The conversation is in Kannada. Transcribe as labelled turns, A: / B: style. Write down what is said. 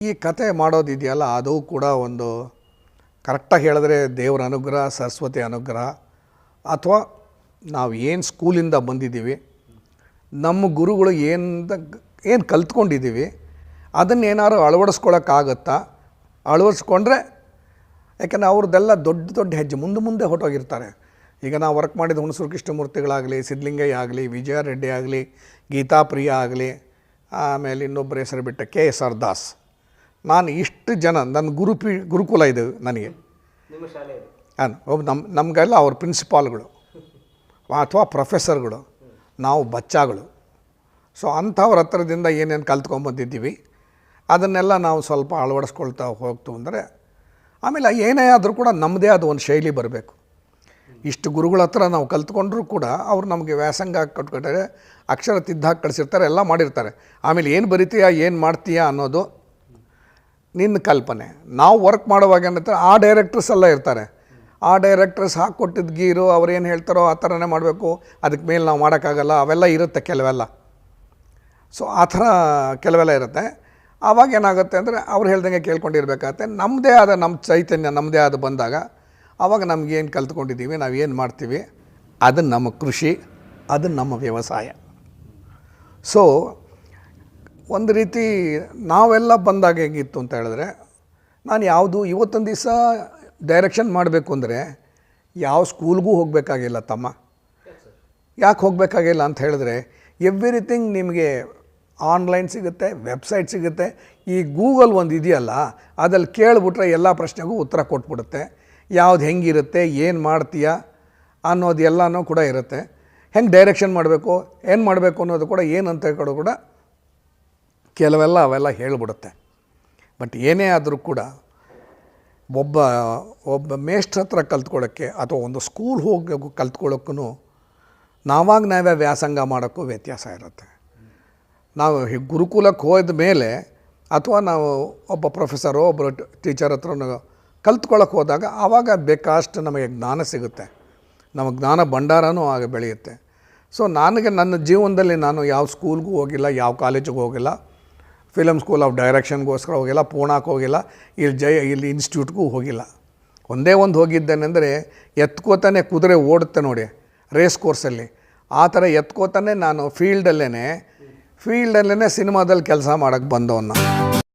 A: ಈ ಕತೆ ಮಾಡೋದಿದೆಯಲ್ಲ ಅದು ಕೂಡ ಒಂದು ಕರೆಕ್ಟಾಗಿ ಹೇಳಿದ್ರೆ ದೇವರ ಅನುಗ್ರಹ, ಸರಸ್ವತಿ ಅನುಗ್ರಹ, ಅಥವಾ ನಾವು ಏನು ಸ್ಕೂಲಿಂದ ಬಂದಿದ್ದೀವಿ, ನಮ್ಮ ಗುರುಗಳು ಏನು ಕಲ್ತ್ಕೊಂಡಿದ್ದೀವಿ ಅದನ್ನೇನಾದ್ರು ಅಳವಡಿಸ್ಕೊಳ್ಳೋಕ್ಕಾಗತ್ತಾ, ಅಳವಡಿಸ್ಕೊಂಡ್ರೆ ಯಾಕೆಂದರೆ ಅವ್ರದ್ದೆಲ್ಲ ದೊಡ್ಡ ದೊಡ್ಡ ಹೆಜ್ಜೆ ಮುಂದೆ ಹೊರಟೋಗಿರ್ತಾರೆ. ಈಗ ನಾವು ವರ್ಕ್ ಮಾಡಿದ ಹುಣಸೂರು ಕೃಷ್ಣಮೂರ್ತಿಗಳಾಗಲಿ, ಸಿದ್ಧಲಿಂಗಯ್ಯ ಆಗಲಿ, ವಿಜಯ ರೆಡ್ಡಿ ಆಗಲಿ, ಗೀತಾಪ್ರಿಯ ಆಗಲಿ, ಆಮೇಲೆ ಇನ್ನೊಬ್ಬರು ಹೆಸರು ಬಿಟ್ಟೆ KSR ದಾಸ್. ನಾನು ಇಷ್ಟು ಜನ ನನ್ನ ಗುರುಕುಲ ಇದು ನನಗೆ. ನಮಗೆಲ್ಲ ಅವ್ರ ಪ್ರಿನ್ಸಿಪಾಲ್ಗಳು ಅಥವಾ ಪ್ರೊಫೆಸರ್ಗಳು, ನಾವು ಬಚ್ಚಾಗಳು. ಸೊ ಅಂಥವ್ರ ಹತ್ರದಿಂದ ಏನೇನು ಕಲ್ತ್ಕೊಂಬಂದಿದ್ದೀವಿ ಅದನ್ನೆಲ್ಲ ನಾವು ಸ್ವಲ್ಪ ಅಳವಡಿಸ್ಕೊಳ್ತಾ ಹೋಗ್ತು ಅಂದರೆ ಆಮೇಲೆ ಏನೇ ಆದರೂ ಕೂಡ ನಮ್ಮದೇ ಆದ ಒಂದು ಶೈಲಿ ಬರಬೇಕು. ಇಷ್ಟು ಗುರುಗಳ ಹತ್ರ ನಾವು ಕಲ್ತ್ಕೊಂಡ್ರೂ ಕೂಡ ಅವ್ರು ನಮಗೆ ವ್ಯಾಸಂಗ ಕಟ್ಕೊಟ್ಟಾರೆ, ಅಕ್ಷರ ತಿದ್ದಾಕಿ ಕಳಿಸಿರ್ತಾರೆ, ಎಲ್ಲ ಮಾಡಿರ್ತಾರೆ. ಆಮೇಲೆ ಏನು ಬರಿತೀಯಾ, ಏನು ಮಾಡ್ತೀಯಾ ಅನ್ನೋದು ನಿನ್ನ ಕಲ್ಪನೆ. ನಾವು ವರ್ಕ್ ಮಾಡುವಾಗ ಏನಂತಾರೆ ಆ ಡೈರೆಕ್ಟರ್ಸ್ ಎಲ್ಲ ಇರ್ತಾರೆ. ಆ ಡೈರೆಕ್ಟರ್ಸ್ ಹಾಕ್ಕೊಟ್ಟಿದ್ದು ಗೀರು ಅವ್ರೇನು ಹೇಳ್ತಾರೋ ಆ ಥರನೇ ಮಾಡಬೇಕು, ಅದಕ್ಕೆ ಮೇಲೆ ನಾವು ಮಾಡೋಕ್ಕಾಗಲ್ಲ, ಅವೆಲ್ಲ ಇರುತ್ತೆ ಕೆಲವೆಲ್ಲ. ಸೊ ಆ ಥರ ಕೆಲವೆಲ್ಲ ಇರುತ್ತೆ. ಆವಾಗ ಏನಾಗುತ್ತೆ ಅಂದರೆ ಅವ್ರು ಹೇಳ್ದಂಗೆ ಕೇಳ್ಕೊಂಡಿರ್ಬೇಕಾಗತ್ತೆ. ನಮ್ಮದೇ ಆದ ನಮ್ಮ ಚೈತನ್ಯ ನಮ್ಮದೇ ಆದ ಬಂದಾಗ ಆವಾಗ ನಮಗೇನು ಕಲ್ತ್ಕೊಂಡಿದ್ದೀವಿ, ನಾವು ಏನು ಮಾಡ್ತೀವಿ, ಅದು ನಮ್ಮ ಕೃಷಿ, ಅದು ನಮ್ಮ ವ್ಯವಸಾಯ. ಸೊ ಒಂದು ರೀತಿ ನಾವೆಲ್ಲ ಬಂದಾಗ ಹೇಗಿತ್ತು ಅಂತ ಹೇಳಿದ್ರೆ, ನಾನು ಯಾವುದು ಇವತ್ತೊಂದು ದಿವಸ ಡೈರೆಕ್ಷನ್ ಮಾಡಬೇಕು ಅಂದರೆ ಯಾವ ಸ್ಕೂಲ್ಗೂ ಹೋಗಬೇಕಾಗಿಲ್ಲ ತಮ್ಮ. ಯಾಕೆ ಹೋಗಬೇಕಾಗಿಲ್ಲ ಅಂತ ಹೇಳಿದ್ರೆ ಎವ್ರಿಥಿಂಗ್ ನಿಮಗೆ ಆನ್ಲೈನ್ ಸಿಗುತ್ತೆ, ವೆಬ್ಸೈಟ್ ಸಿಗುತ್ತೆ. ಈ ಗೂಗಲ್ ಒಂದು ಇದೆಯಲ್ಲ, ಅದಲ್ಲಿ ಕೇಳಿಬಿಟ್ರೆ ಎಲ್ಲ ಪ್ರಶ್ನೆಗೂ ಉತ್ತರ ಕೊಟ್ಬಿಡುತ್ತೆ. ಯಾವ್ದು ಹೆಂಗಿರುತ್ತೆ, ಏನು ಮಾಡ್ತೀಯಾ ಅನ್ನೋದು ಎಲ್ಲನೂ ಕೂಡ ಇರುತ್ತೆ. ಹೆಂಗೆ ಡೈರೆಕ್ಷನ್ ಮಾಡಬೇಕು, ಏನು ಮಾಡಬೇಕು ಅನ್ನೋದು ಕೂಡ ಏನಂತ ಹೇಳೋದು ಕೂಡ ಕೆಲವೆಲ್ಲ ಅವೆಲ್ಲ ಹೇಳಿಬಿಡುತ್ತೆ. ಬಟ್ ಏನೇ ಆದರೂ ಕೂಡ ಒಬ್ಬ ಮೇಷ್ಟ್ರ ಹತ್ರ ಕಲ್ತ್ಕೊಳ್ಳೋಕ್ಕೆ ಅಥವಾ ಒಂದು ಸ್ಕೂಲ್ ಹೋಗಿ ಕಲ್ತ್ಕೊಳ್ಳೋಕ್ಕೂ ನಾವೇ ವ್ಯಾಸಂಗ ಮಾಡೋಕ್ಕೂ ವ್ಯತ್ಯಾಸ ಇರುತ್ತೆ. ನಾವು ಗುರುಕುಲಕ್ಕೆ ಹೋದ ಮೇಲೆ ಅಥವಾ ನಾವು ಒಬ್ಬ ಪ್ರೊಫೆಸರೋ ಒಬ್ಬರು ಟೀಚರ್ ಹತ್ರ ಕಲ್ತ್ಕೊಳ್ಳೋಕೆ ಹೋದಾಗ ಆವಾಗ ಬೇಕಾಷ್ಟು ನಮಗೆ ಜ್ಞಾನ ಸಿಗುತ್ತೆ, ನಮ್ಮ ಜ್ಞಾನ ಭಂಡಾರನೂ ಆಗ ಬೆಳೆಯುತ್ತೆ. ಸೊ ನನಗೆ ನನ್ನ ಜೀವನದಲ್ಲಿ ನಾನು ಯಾವ ಸ್ಕೂಲ್ಗೂ ಹೋಗಿಲ್ಲ, ಯಾವ ಕಾಲೇಜಿಗೂ ಹೋಗಿಲ್ಲ, ಫಿಲಮ್ ಸ್ಕೂಲ್ ಆಫ್ ಡೈರೆಕ್ಷನ್ಗೋಸ್ಕರ ಹೋಗಿಲ್ಲ, ಪೂನಾಕ್ಕೆ ಹೋಗಿಲ್ಲ, ಇಲ್ಲಿ ಇನ್ಸ್ಟಿಟ್ಯೂಟ್ಗೂ ಹೋಗಿಲ್ಲ. ಒಂದೇ ಒಂದು ಹೋಗಿದ್ದೇನೆಂದರೆ ಎತ್ಕೋತಾನೆ ಕುದುರೆ ಓಡುತ್ತೆ ನೋಡಿ ರೇಸ್ ಕೋರ್ಸಲ್ಲಿ, ಆ ಥರ ಎತ್ಕೋತಾನೆ ನಾನು ಫೀಲ್ಡಲ್ಲೇ ಸಿನಿಮಾದಲ್ಲಿ ಕೆಲಸ ಮಾಡೋಕ್ಕೆ ಬಂದವನ್ನ.